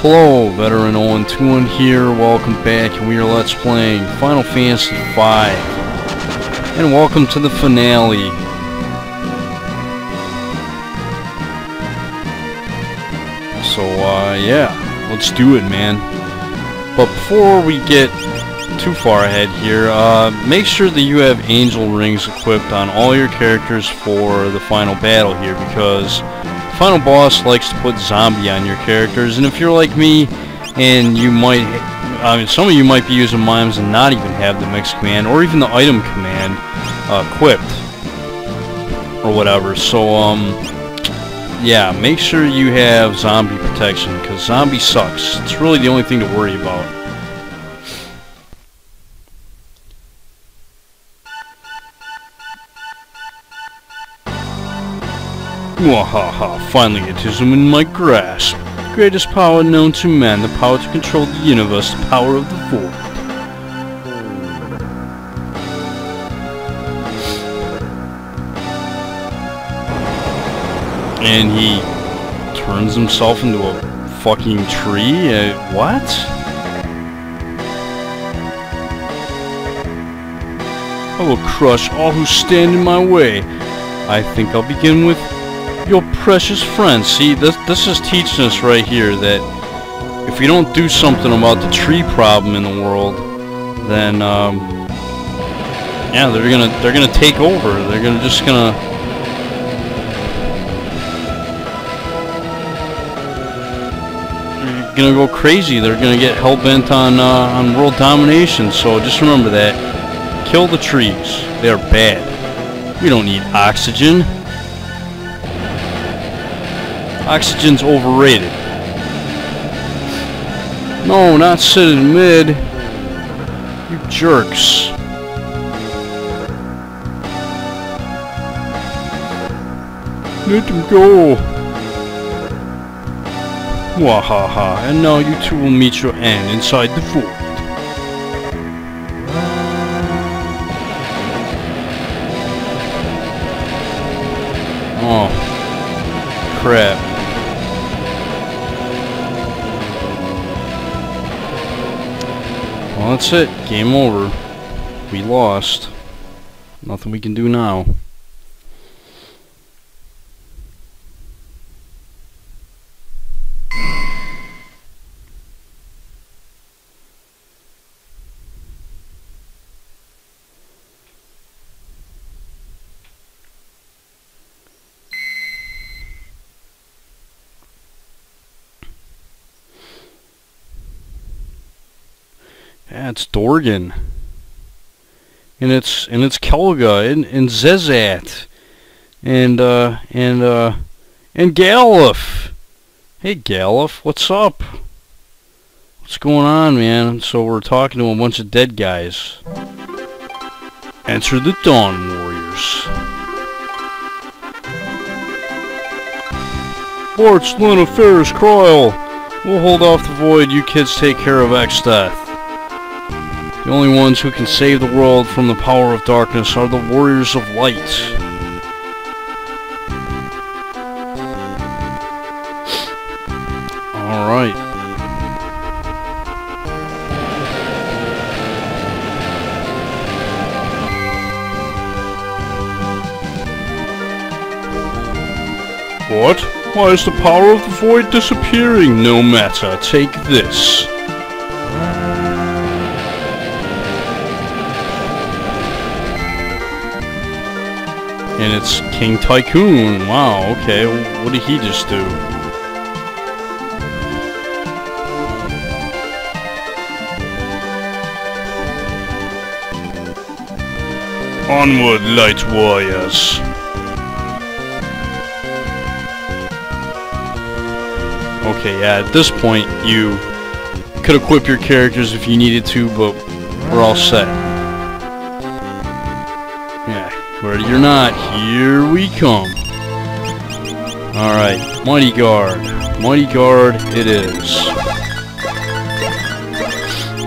Hello, Veteran 021 here, welcome back, and we are Let's Playing Final Fantasy V. And welcome to the finale. So, yeah, let's do it, man. But before we get too far ahead here, make sure that you have angel rings equipped on all your characters for the final battle here, because final boss likes to put zombie on your characters, and if you're like me, and you might, some of you might be using mimes and not even have the mix command, or even the item command equipped, or whatever, so, yeah, make sure you have zombie protection, because zombie sucks. It's really the only thing to worry about. Wahaha, finally it is in my grasp. The greatest power known to man, the power to control the universe, the power of the Void. And he turns himself into a fucking tree? What? I will crush all who stand in my way. I think I'll begin with your precious friend. See, this is teaching us right here that if we don't do something about the tree problem in the world, then yeah, they're gonna take over. They're gonna go crazy. They're gonna get hell-bent on world domination. So just remember that. Kill the trees. They are bad. We don't need oxygen. Oxygen's overrated. No, not sit in mid. You jerks. Let them go. Wahaha, and now you two will meet your end inside the Void. Oh, crap. Well, that's it. Game over. We lost. Nothing we can do now. Yeah, it's Dorgan, and it's Kelga, and Zezat, and Galuf. Hey Galuf, what's up? What's going on, man? So we're talking to a bunch of dead guys. Enter the Dawn Warriors. Bart's Luna Ferris Croyle. We'll hold off the Void. You kids take care of Exdeath. The only ones who can save the world from the power of darkness are the Warriors of Light. Alright. What? Why is the power of the Void disappearing? No matter, take this. And it's King Tycoon. Wow, okay. What did he just do? Onward, Light Warriors. Okay, yeah, at this point, you could equip your characters if you needed to, but we're all set. Yeah. Ready or not, here we come. Alright, Mighty Guard. Mighty Guard it is.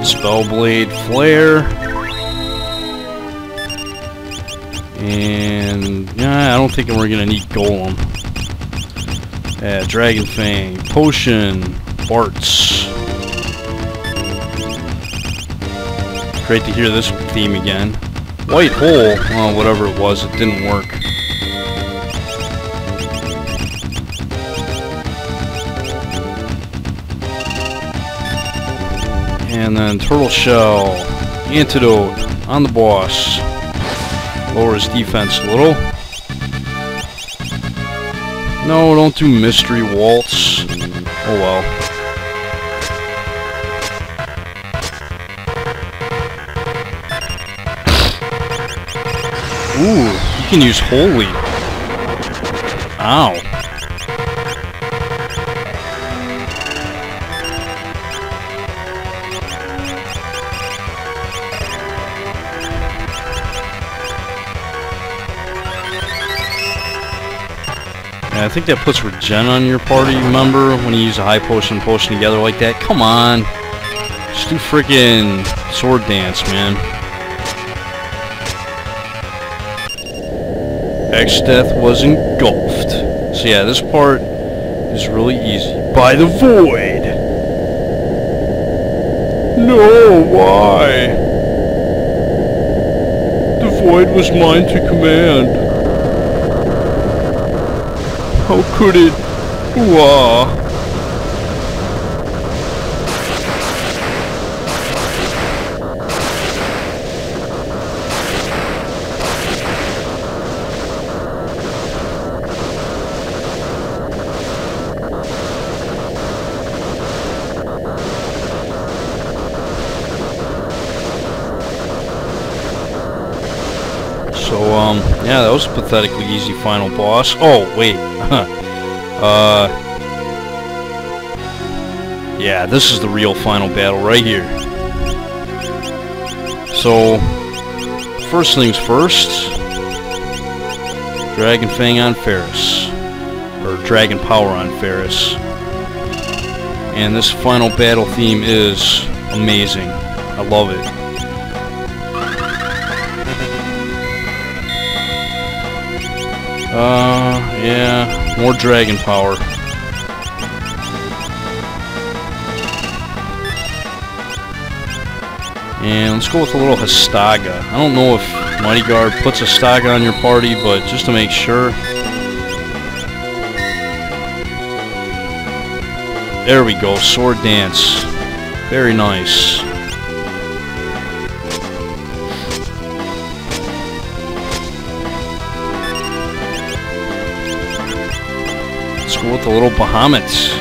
Spellblade Flare. And yeah, I don't think we're gonna need Golem. Dragon Fang, Potion, parts. Great to hear this theme again. White hole, well, whatever it was, it didn't work. And then turtle shell, antidote on the boss. Lower his defense a little. No, don't do mystery waltz. Oh well. Ooh, you can use holy. Ow. I think that puts regen on your party member when you use a high potion and potion together like that. Come on. Just do freaking sword dance, man. X-Death was engulfed. So yeah, this part is really easy. By the void! No, why? The void was mine to command. How could it? Wah. So, yeah, that was a pathetically easy final boss. Oh, wait. Yeah, this is the real final battle right here. So, first things first, Dragon Fang on Ferris, or Dragon Power on Ferris. And this final battle theme is amazing. I love it. Yeah, more dragon power. And let's go with a little Hastaga. I don't know if Mighty Guard puts Hastaga on your party, but just to make sure. There we go, Sword Dance. Very nice. Let's go with a little Bahamut.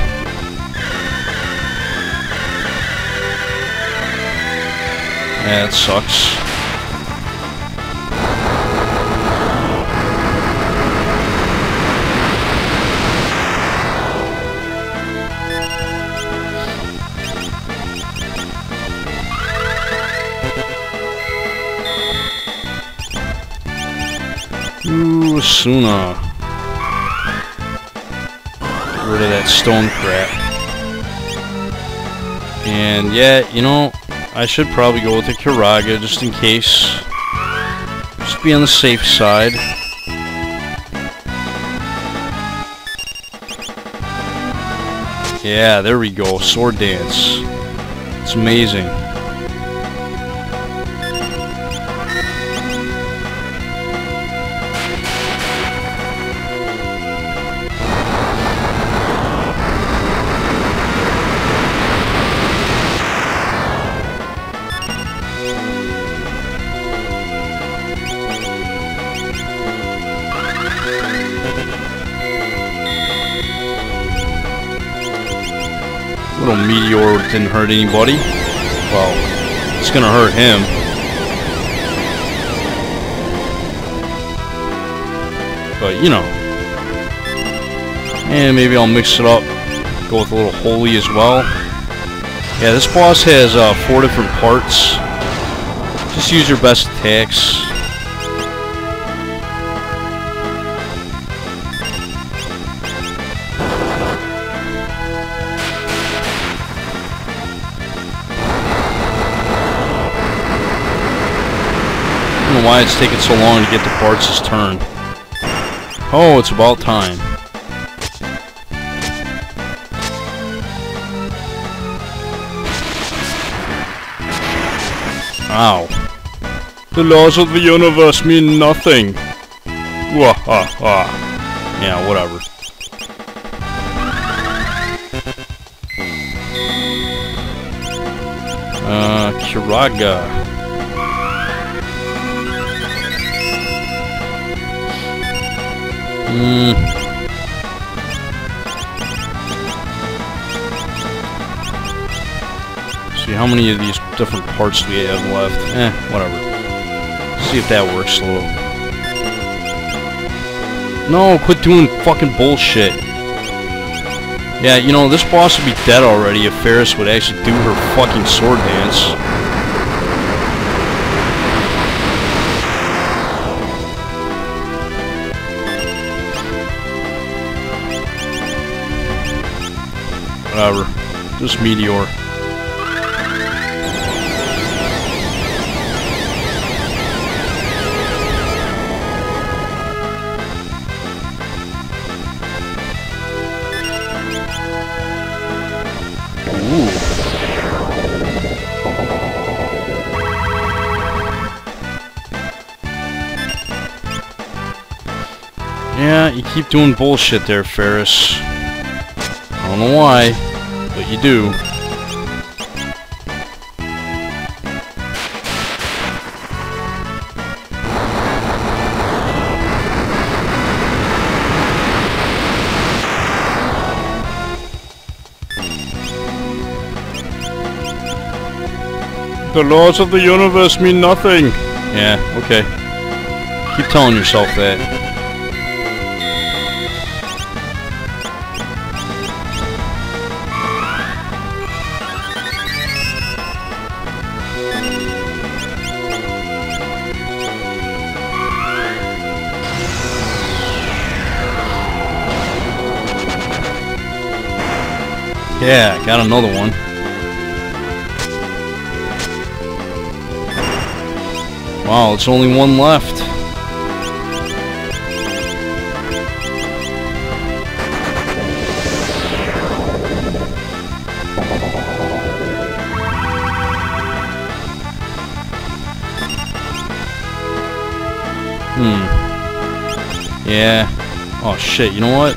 Yeah, it sucks. Ooh, Asuna. Get rid of that stone crap. And yeah, you know, I should probably go with the Kiraga just in case. Just be on the safe side. Yeah, there we go. Sword Dance. It's amazing. Little meteor didn't hurt anybody. Well, it's gonna hurt him. But, you know. And maybe I'll mix it up. Go with a little holy as well. Yeah, this boss has 4 different parts. Just use your best attacks. I don't know why it's taking so long to get the parts' turn. Oh, it's about time. Ow. The laws of the universe mean nothing. Wahaha. Yeah, whatever. Kiraga. See how many of these different parts we have left. Whatever. See if that works a little. No, quit doing fucking bullshit. Yeah, you know, this boss would be dead already if Ferris would actually do her fucking sword dance. Whatever. Just meteor. Yeah, you keep doing bullshit there, Ferris. I don't know why, but you do. The laws of the universe mean nothing. Yeah, okay. Keep telling yourself that. Yeah, got another one. Wow, it's only one left. Yeah. Oh shit, you know what?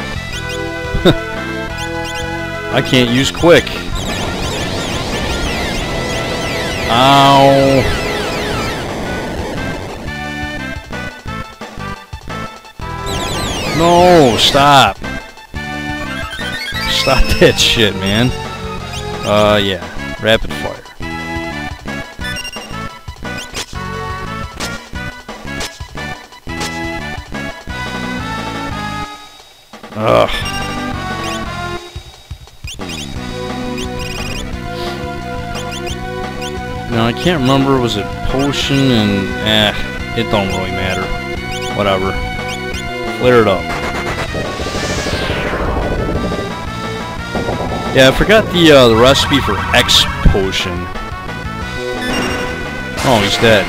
I can't use quick. Ow. No, stop. Stop that shit, man. Yeah. Rapid fire. Ugh. Now, I can't remember, was it potion and... it don't really matter. Whatever. Flare it up. Yeah, I forgot the recipe for X potion. Oh, he's dead.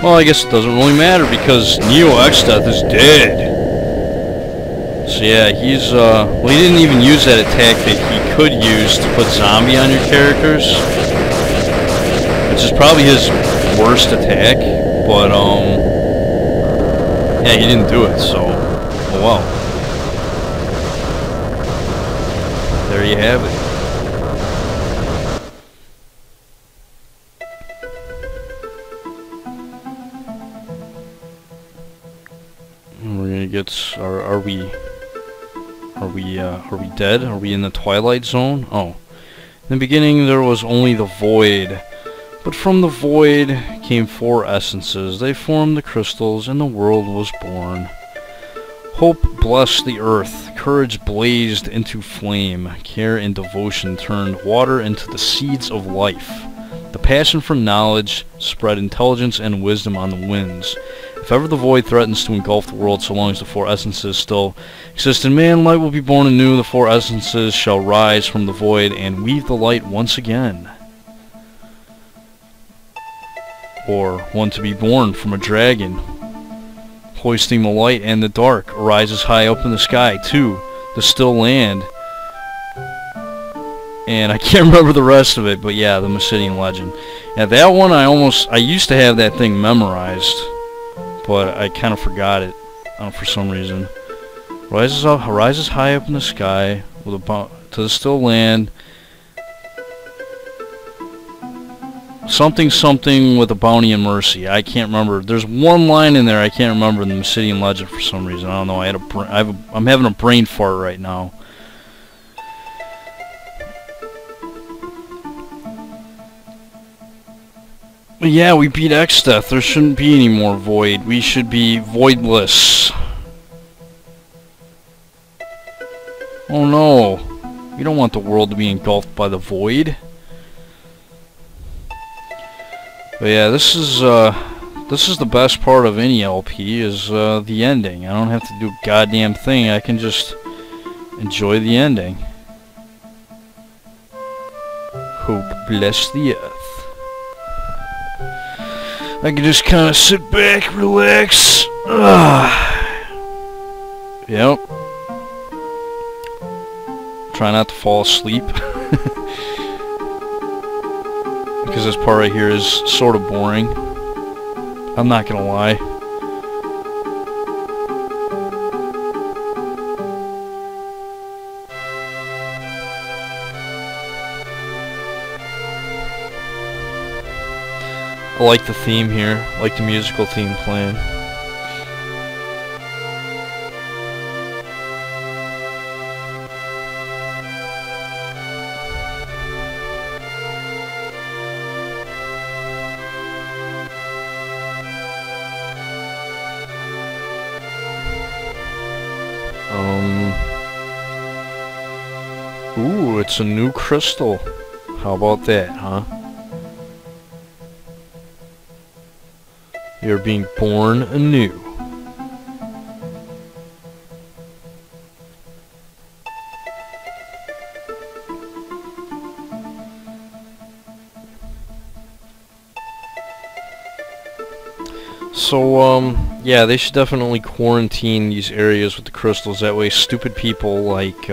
Well, I guess it doesn't really matter because Neo X-Death is dead. So yeah, he's, well, he didn't even use that attack that he could use to put zombie on your characters. Which is probably his worst attack, but, yeah, he didn't do it, so, oh well. There you have it. And we're gonna get, are we dead? Are we in the Twilight Zone? Oh. In the beginning there was only the void. But from the void came four essences. They formed the crystals, and the world was born. Hope blessed the earth. Courage blazed into flame. Care and devotion turned water into the seeds of life. The passion for knowledge spread intelligence and wisdom on the winds. If ever the void threatens to engulf the world, so long as the four essences still exist in man, light will be born anew. The four essences shall rise from the void and weave the light once again. Or one to be born from a dragon, hoisting the light and the dark, arises high up in the sky, too, the still land. and I can't remember the rest of it, but yeah, the Mysidian Legend. Yeah, that one I used to have that thing memorized, but I kind of forgot it for some reason. Rises high up in the sky with to the still land. Something with a bounty and mercy. I can't remember. There's one line in there I can't remember in the Mysidian Legend for some reason. I don't know. I'm having a brain fart right now. But yeah, we beat X-Death. There shouldn't be any more void. We should be voidless. Oh no. We don't want the world to be engulfed by the void. But yeah, this is the best part of any LP, is the ending. I don't have to do a goddamn thing. I can just enjoy the ending. Hope bless the earth. I can just kind of sit back, relax. Yep. Try not to fall asleep. Because this part right here is sort of boring. I'm not gonna lie. I like the theme here. I like the musical theme playing. Ooh, it's a new crystal. How about that, huh? You're being born anew. So, yeah, they should definitely quarantine these areas with the crystals. That way stupid people like,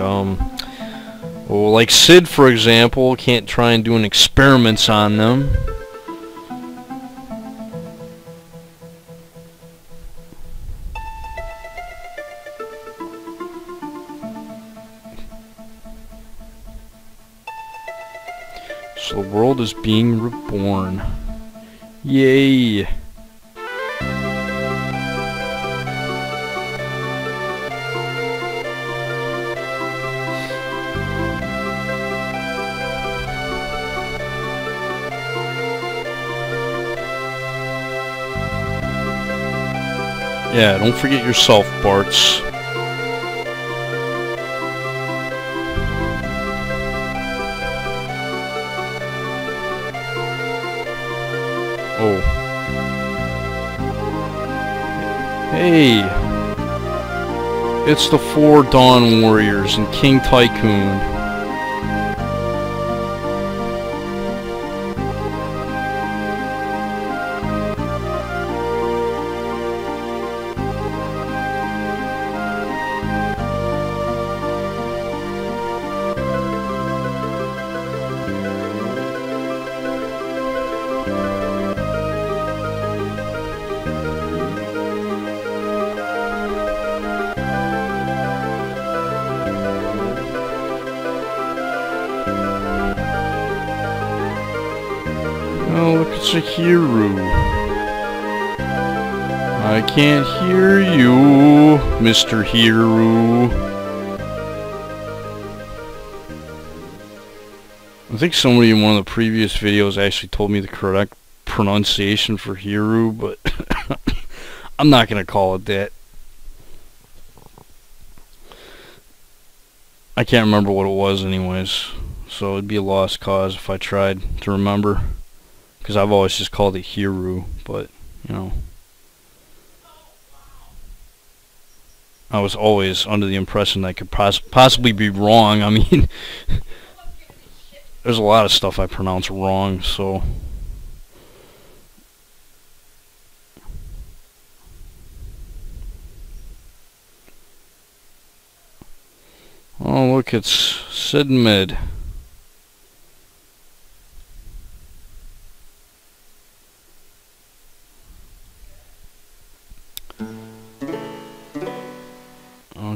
well, like Sid, for example, can't try and do experiments on them. So the world is being reborn. Yay! Yeah, don't forget yourself, Barts. Oh. Hey! It's the 4 Dawn Warriors and King Tycoon. Oh, look, it's a hero. I can't hear you, Mr. Hero. I think somebody in one of the previous videos actually told me the correct pronunciation for hero, but I'm not going to call it that. I can't remember what it was anyways, so it'd be a lost cause if I tried to remember. Because I've always just called it Hiru, but, you know. I was always under the impression that I could possibly be wrong. I mean, there's a lot of stuff I pronounce wrong, so. Oh, look, it's Sid Mid.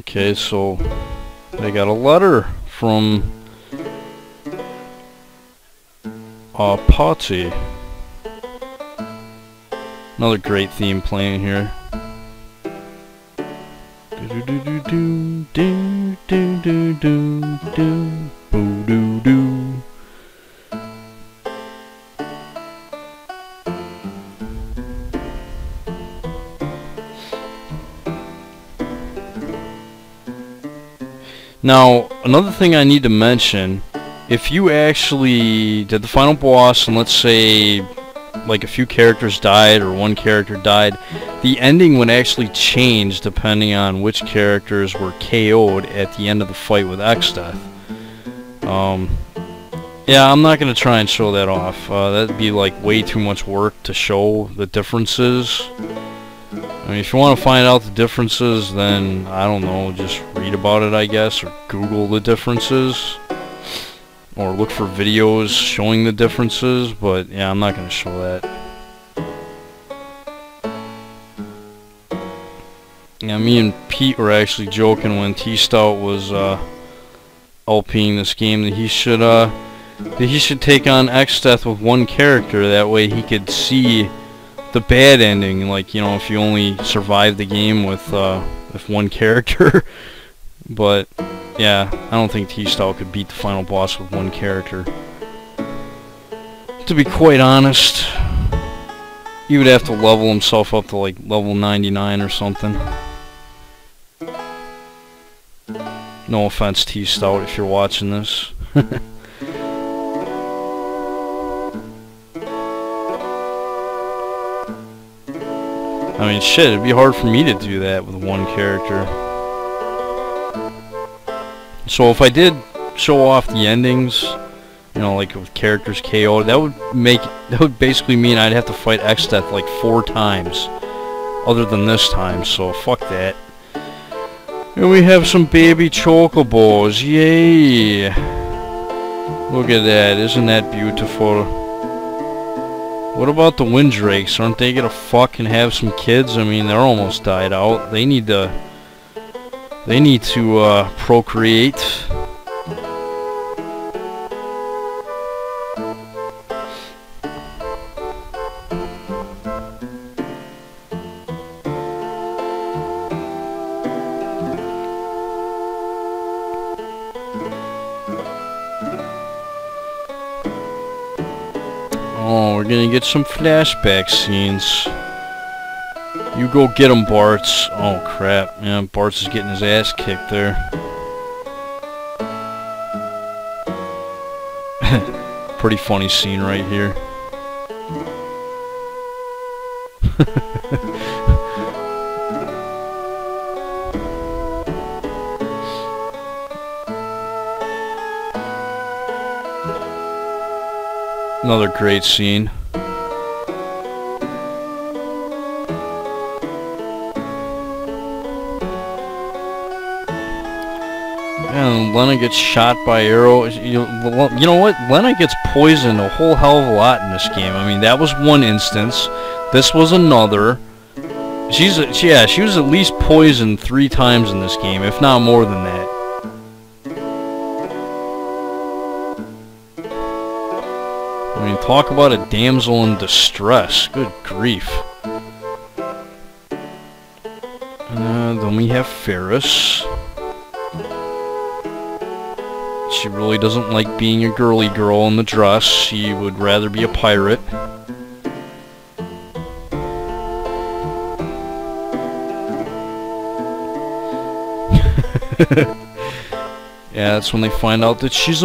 Okay, so they got a letter from Potty. Another great theme playing here. Do do do do do do do do do boo do do. Now, another thing I need to mention, if you actually did the final boss and let's say like a few characters died or one character died, the ending would actually change depending on which characters were KO'd at the end of the fight with X-Death. Yeah, I'm not going to try and show that off. That'd be like way too much work to show the differences. I mean, if you want to find out the differences, then, I don't know, just read about it, I guess, or Google the differences, or look for videos showing the differences, but, yeah, I'm not going to show that. Yeah, me and Pete were actually joking when T-Stout was, LPing this game that he should take on X-Death with one character, that way he could see the bad ending, like, you know, if you only survive the game with one character. But yeah, I don't think T-Stout could beat the final boss with one character. To be quite honest, he would have to level himself up to like level 99 or something. No offense, T-Stout, if you're watching this. I mean, shit, it'd be hard for me to do that with one character. So if I did show off the endings, you know, like with characters KO, that would basically mean I'd have to fight X-Death like 4 times, other than this time, so fuck that. And we have some baby chocobos, yay! Look at that, isn't that beautiful? What about the Windrakes? Aren't they gonna fucking have some kids? I mean, they're almost died out. They need to procreate. Oh, we're gonna get some flashback scenes. You go get him, Bartz. Oh, crap. Yeah, Bartz is getting his ass kicked there. Pretty funny scene right here. Another great scene. And Lena gets shot by arrow. You know what? Lena gets poisoned a whole hell of a lot in this game. I mean, that was one instance. This was another. She was at least poisoned 3 times in this game, if not more than that. I mean, talk about a damsel in distress. Good grief. Then we have Ferris. She really doesn't like being a girly girl in the dress. She would rather be a pirate. Yeah, that's when they find out that she's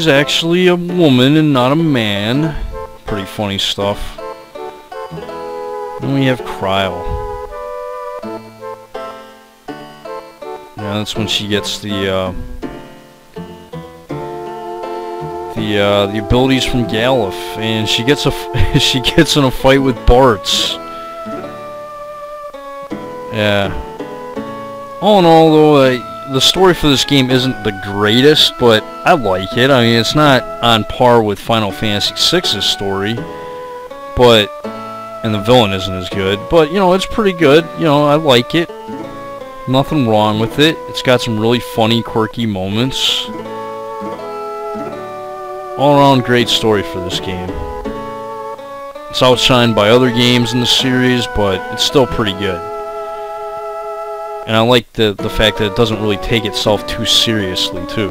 actually a woman and not a man. Pretty funny stuff. Then we have Cryle. Yeah, that's when she gets the abilities from Galuf, and she gets in a fight with Bartz. Yeah. All in all, though, the story for this game isn't the greatest, but I like it. I mean, it's not on par with Final Fantasy VI's story, and the villain isn't as good. But you know, it's pretty good. You know, I like it. Nothing wrong with it. It's got some really funny, quirky moments. All around great story for this game. It's outshined by other games in the series, but it's still pretty good. And I like the fact that it doesn't really take itself too seriously, too.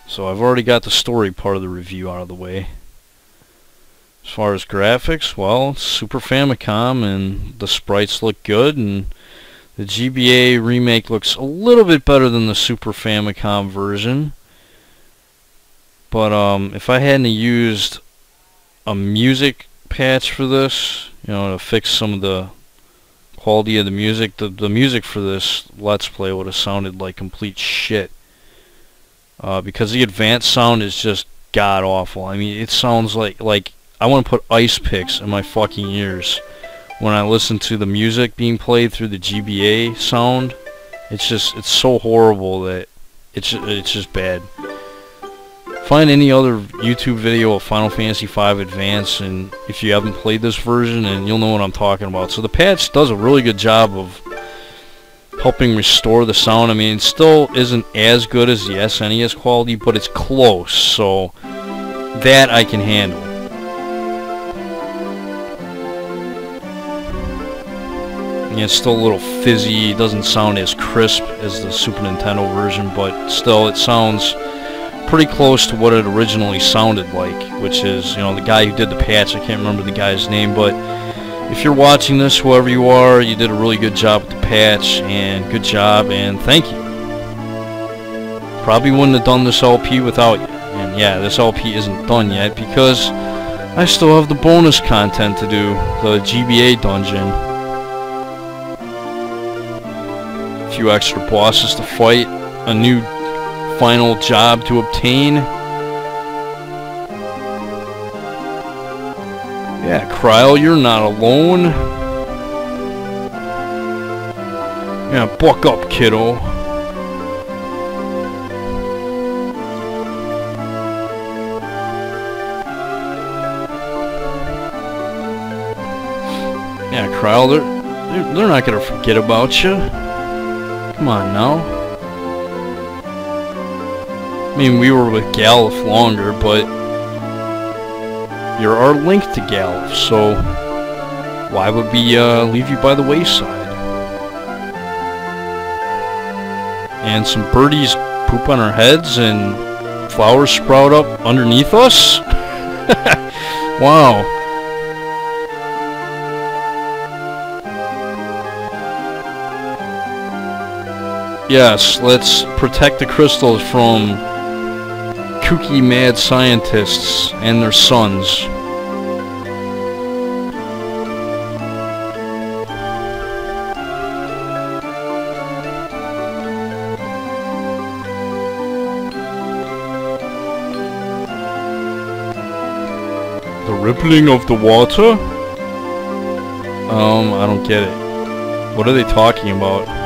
So I've already got the story part of the review out of the way. As far as graphics, well, it's Super Famicom and the sprites look good, and the GBA remake looks a little bit better than the Super Famicom version. But if I hadn't used a music patch for this, you know, to fix some of the quality of the music, the music for this Let's Play would have sounded like complete shit. Because the advanced sound is just god-awful. I mean, it sounds like I want to put ice picks in my fucking ears when I listen to the music being played through the GBA sound. It's so horrible that it's just bad. Find any other YouTube video of Final Fantasy V Advance, and if you haven't played this version, and you'll know what I'm talking about. So the patch does a really good job of helping restore the sound. I mean, it still isn't as good as the SNES quality, but it's close, so that I can handle. Yeah, it's still a little fizzy, it doesn't sound as crisp as the Super Nintendo version, but still it sounds pretty close to what it originally sounded like, which is, you know, the guy who did the patch, I can't remember the guy's name, but if you're watching this, whoever you are, you did a really good job with the patch, and good job, and thank you. Probably wouldn't have done this LP without you. And yeah, this LP isn't done yet because I still have the bonus content to do, the GBA dungeon. A few extra bosses to fight, a new final job to obtain. Yeah, Kryle, you're not alone. Yeah, buck up, kiddo. Yeah, Kryle, they're not gonna forget about you. Come on now. I mean, we were with Galuf longer, but you're our link to Galuf, so why would we leave you by the wayside? And some birdies poop on our heads and flowers sprout up underneath us? Wow. Yes, let's protect the crystals from kooky mad scientists and their sons. The rippling of the water? I don't get it. What are they talking about?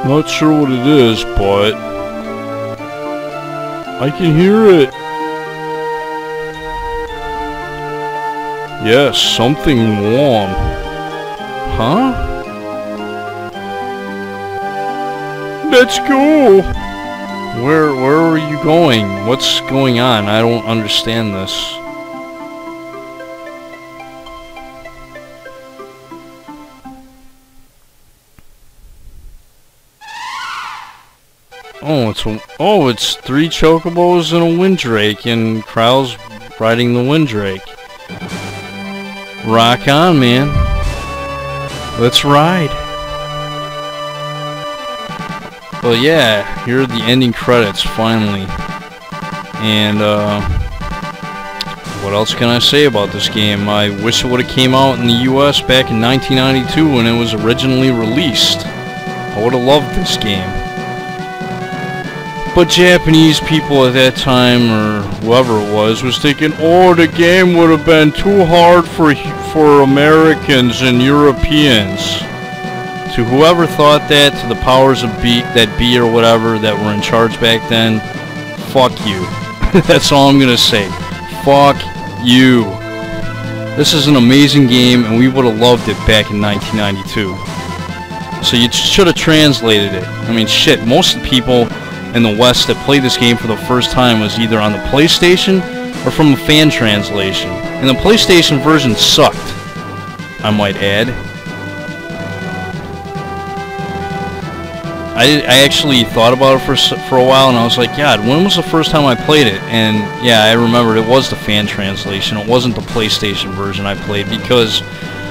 Not sure what it is, but I can hear it. Yes, something warm. Huh? Let's go! Where are you going? What's going on? I don't understand this. It's 3 chocobos and a windrake, and Kryle's riding the windrake. Rock on, man. Let's ride. Well, yeah, here are the ending credits, finally. And, what else can I say about this game? I wish it would have came out in the US back in 1992 when it was originally released. I would have loved this game. But Japanese people at that time, or whoever it was thinking, oh, the game would have been too hard for Americans and Europeans. To whoever thought that, to the powers of that be or whatever that were in charge back then, fuck you. That's all I'm gonna say. Fuck you. This is an amazing game, and we would have loved it back in 1992. So you should have translated it. I mean, shit, most of the people in the West that played this game for the first time was either on the PlayStation or from a fan translation. And the PlayStation version sucked, I might add. I actually thought about it for a while, and I was like, God, when was the first time I played it? And yeah, I remembered it was the fan translation. It wasn't the PlayStation version I played, because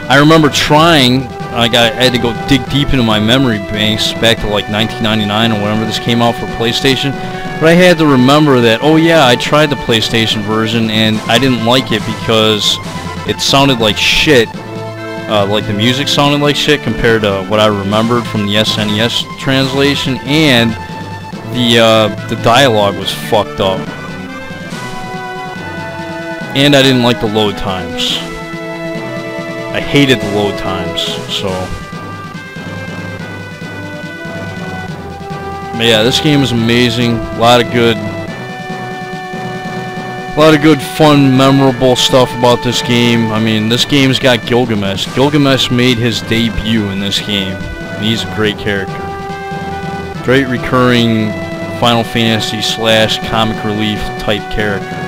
I remember trying. I had to go dig deep into my memory banks back to like 1999 or whenever this came out for PlayStation. But I had to remember that, oh yeah, I tried the PlayStation version and I didn't like it because it sounded like shit. Like the music sounded like shit compared to what I remembered from the SNES translation, and the dialogue was fucked up. And I didn't like the load times. I hated the load times, so. But yeah, this game is amazing. A lot of good, fun, memorable stuff about this game. I mean, this game's got Gilgamesh. Gilgamesh made his debut in this game, and he's a great character. Great recurring Final Fantasy / comic relief type character.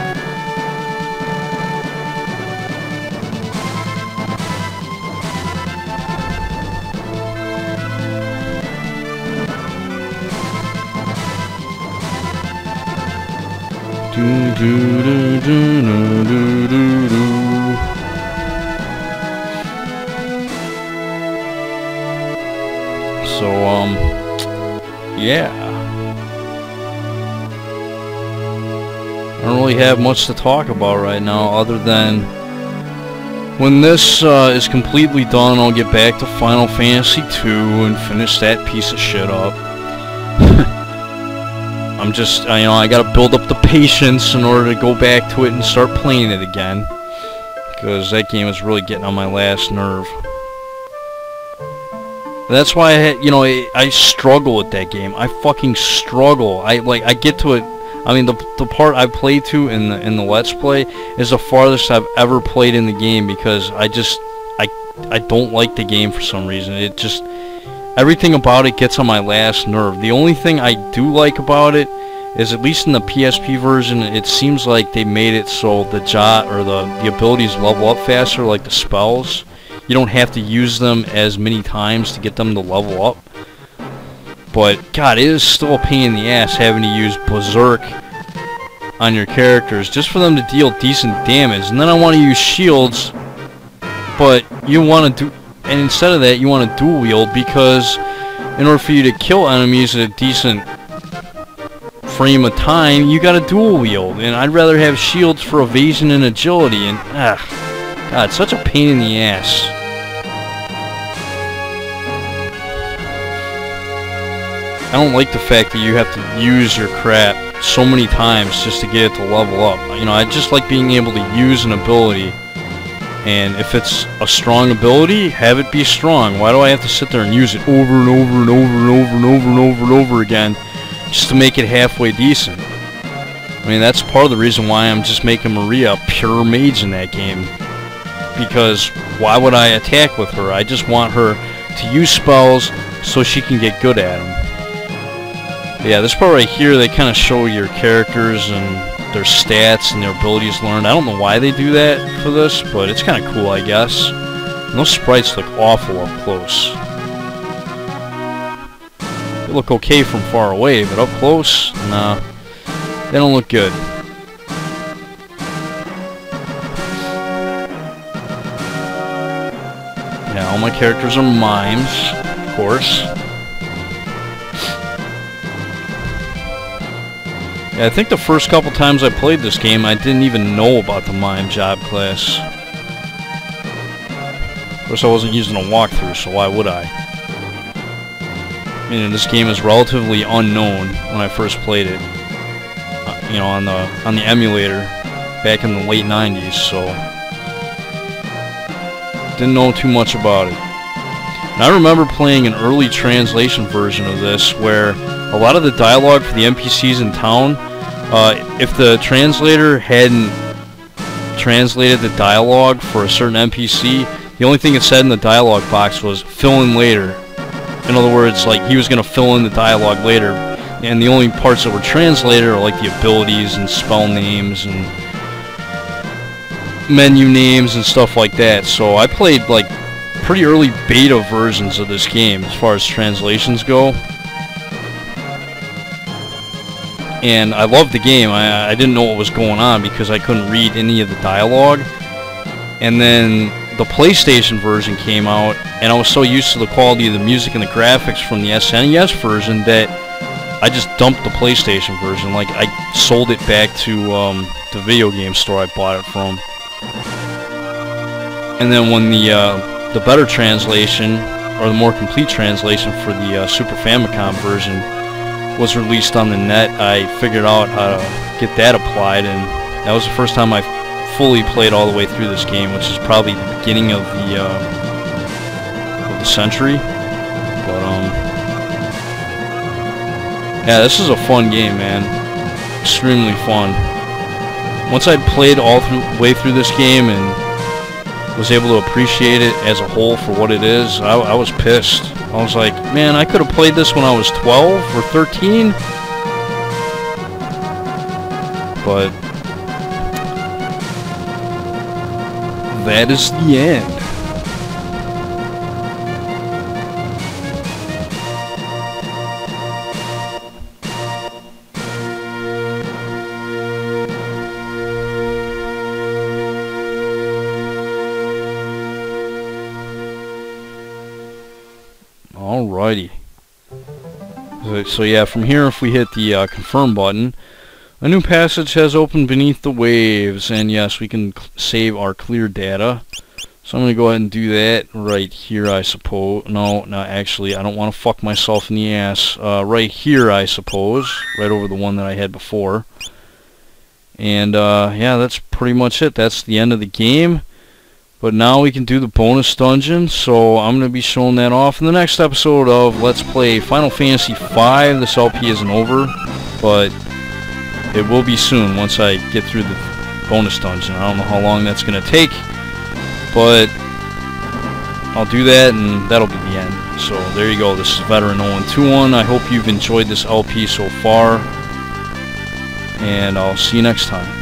So, yeah. I don't really have much to talk about right now, other than when this is completely done, I'll get back to Final Fantasy II and finish that piece of shit up. I'm just, I gotta build up the patience in order to go back to it and start playing it again, because that game is really getting on my last nerve. That's why I struggle with that game. I fucking struggle. I get to it. I mean, the part I played to in the Let's Play is the farthest I've ever played in the game, because I don't like the game for some reason. It just, everything about it gets on my last nerve. The only thing I do like about it is, at least in the PSP version, it seems like they made it so the abilities level up faster, like the spells. You don't have to use them as many times to get them to level up. But, God, it is still a pain in the ass having to use Berserk on your characters just for them to deal decent damage. And then I want to use shields, but you want to do... And instead of that, you want to dual wield, because in order for you to kill enemies at a decent frame of time, you got to dual wield. And I'd rather have shields for evasion and agility. And, God, it's such a pain in the ass. I don't like the fact that you have to use your crap so many times just to get it to level up. I just like being able to use an ability, and if it's a strong ability, have it be strong. Why do I have to sit there and use it over and over and over and over and over and over and over again just to make it halfway decent? I mean, that's part of the reason why I'm just making Maria a pure mage in that game, because why would I attack with her? I just want her to use spells so she can get good at them. Yeah, this part right here, they kind of show your characters and their stats and their abilities learned. I don't know why they do that for this, but it's kind of cool, I guess. And those sprites look awful up close. They look okay from far away, but up close, nah, they don't look good. Yeah, all my characters are mimes, of course. Yeah, I think the first couple times I played this game, I didn't even know about the mime job class. Of course, I wasn't using a walkthrough, so why would I? this game is relatively unknown when I first played it. You know, on the emulator back in the late 90s, so didn't know too much about it. And I remember playing an early translation version of this where a lot of the dialogue for the NPCs in town, if the translator hadn't translated the dialogue for a certain NPC, the only thing it said in the dialogue box was fill in later. In other words, like he was going to fill in the dialogue later, and the only parts that were translated are like the abilities and spell names and menu names and stuff like that. So I played like pretty early beta versions of this game as far as translations go. And I loved the game. I didn't know what was going on because I couldn't read any of the dialogue. And then the PlayStation version came out, and I was so used to the quality of the music and the graphics from the SNES version that I just dumped the PlayStation version. Like, I sold it back to the video game store I bought it from. And then when the better translation, or the more complete translation for the Super Famicom version was released on the net, I figured out how to get that applied, and that was the first time I fully played all the way through this game, which is probably the beginning of the century. But yeah, this is a fun game, man. Extremely fun. Once I'd played all the way through this game and was able to appreciate it as a whole for what it is, I was pissed. I was like, man, I could have played this when I was 12 or 13. But that is the end. Alrighty. So yeah, from here, if we hit the confirm button, a new passage has opened beneath the waves, and yes, we can save our clear data. So I'm going to go ahead and do that right here, I suppose. No, actually, I don't want to fuck myself in the ass. Right here, I suppose. Right over the one that I had before. And yeah, that's pretty much it. That's the end of the game. But now we can do the bonus dungeon, so I'm going to be showing that off in the next episode of Let's Play Final Fantasy V. This LP isn't over, but it will be soon once I get through the bonus dungeon. I don't know how long that's going to take, but I'll do that and that'll be the end. So there you go. This is Veteran 0121. I hope you've enjoyed this LP so far, and I'll see you next time.